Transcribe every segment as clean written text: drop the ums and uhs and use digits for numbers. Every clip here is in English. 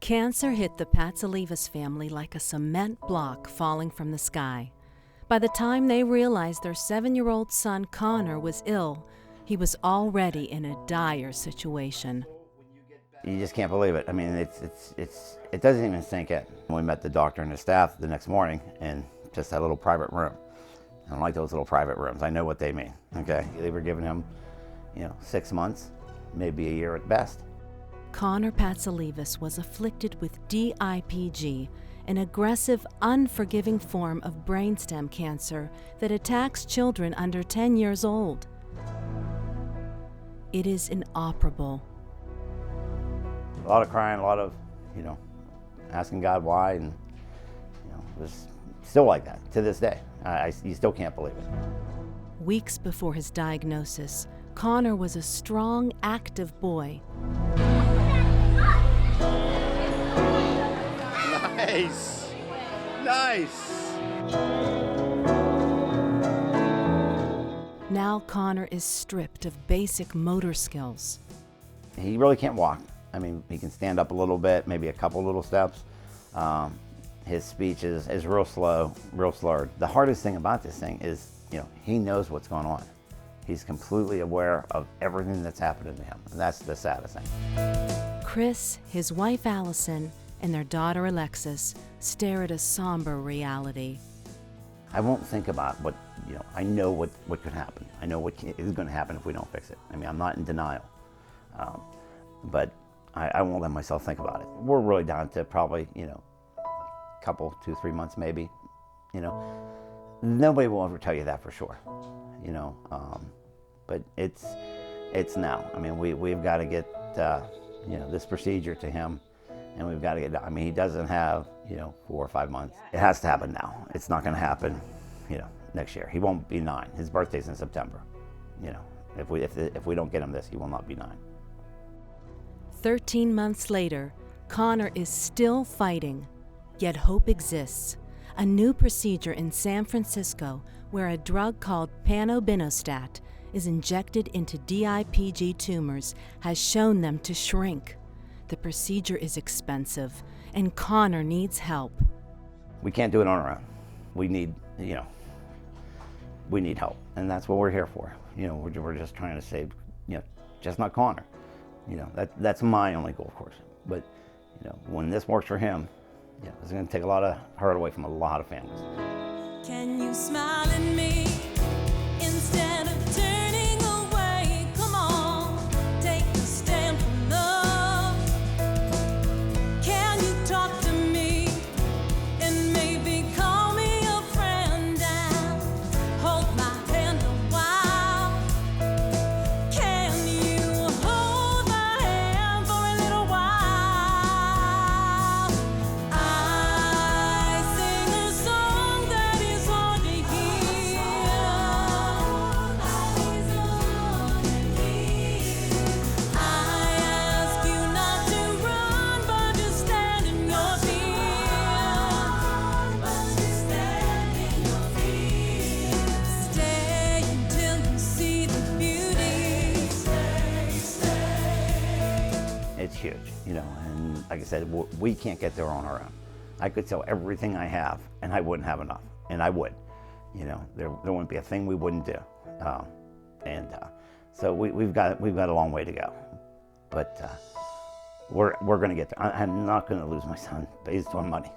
Cancer hit the Patsilevas family like a cement block falling from the sky. By the time they realized their 7-year-old son Connor was ill, he was already in a dire situation. You just can't believe it. I mean, it doesn't even sink in. We met the doctor and the staff the next morning in just that little private room. I don't like those little private rooms. I know what they mean, okay? They were giving him, 6 months, maybe a year at best. Connor Patsilevas was afflicted with DIPG, an aggressive, unforgiving form of brainstem cancer that attacks children under 10 years old. It is inoperable. A lot of crying, a lot of, asking God why, and, it was still like that to this day. You still can't believe it. Weeks before his diagnosis, Connor was a strong, active boy. Nice! Nice! Now Connor is stripped of basic motor skills. He really can't walk. I mean, he can stand up a little bit, maybe a couple little steps. His speech is real slow, real slurred. The hardest thing about this thing is, he knows what's going on. He's completely aware of everything that's happening to him. And that's the saddest thing. Chris, his wife Allison, and their daughter Alexis stare at a somber reality. I won't think about what, I know what could happen. I know what is going to happen if we don't fix it. I mean, I'm not in denial. But I won't let myself think about it. We're really down to probably, couple, 2-3 months maybe. Nobody will ever tell you that for sure. But it's now. I mean, we've got to get this procedure to him, and we've got to get. I mean, he doesn't have 4 or 5 months. It has to happen now. It's not going to happen, next year. He won't be 9. His birthday's in September. If we don't get him this, he will not be 9. 13 months later, Connor is still fighting, yet hope exists. A new procedure in San Francisco where a drug called panobinostat is injected into DIPG tumors has shown them to shrink. The procedure is expensive, and Connor needs help. We can't do it on our own. We need, we need help, and that's what we're here for. We're just trying to save, just not Connor. That's my only goal, of course. But, when this works for him, it's going to take a lot of hurt away from a lot of families. Can you smile at me instead of turning away? Come on, take a stand for love. Can you talk to me and maybe call me a friend and hold my hand a while? Can you hold my hand for a little while? I sing a song that is hard to hear. I ask you not to run, but to stand in your fear. Stay until you see the beauty. It's huge, and like I said, we can't get there on our own. I could sell everything I have, and I wouldn't have enough, and I would. There wouldn't be a thing we wouldn't do. So we've got a long way to go, but we're going to get there. I'm not going to lose my son based on money.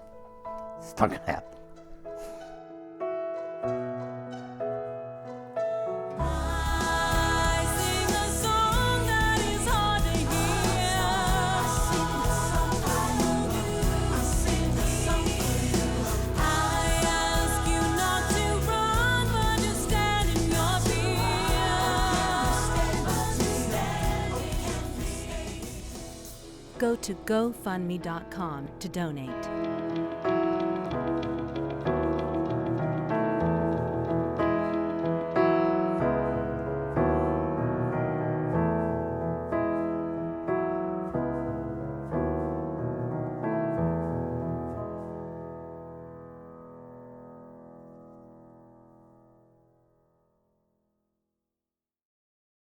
It's not going to happen. I sing a song that is hard to hear. I ask you not to run, but to stand in your fear. Go to GoFundMe.com to donate.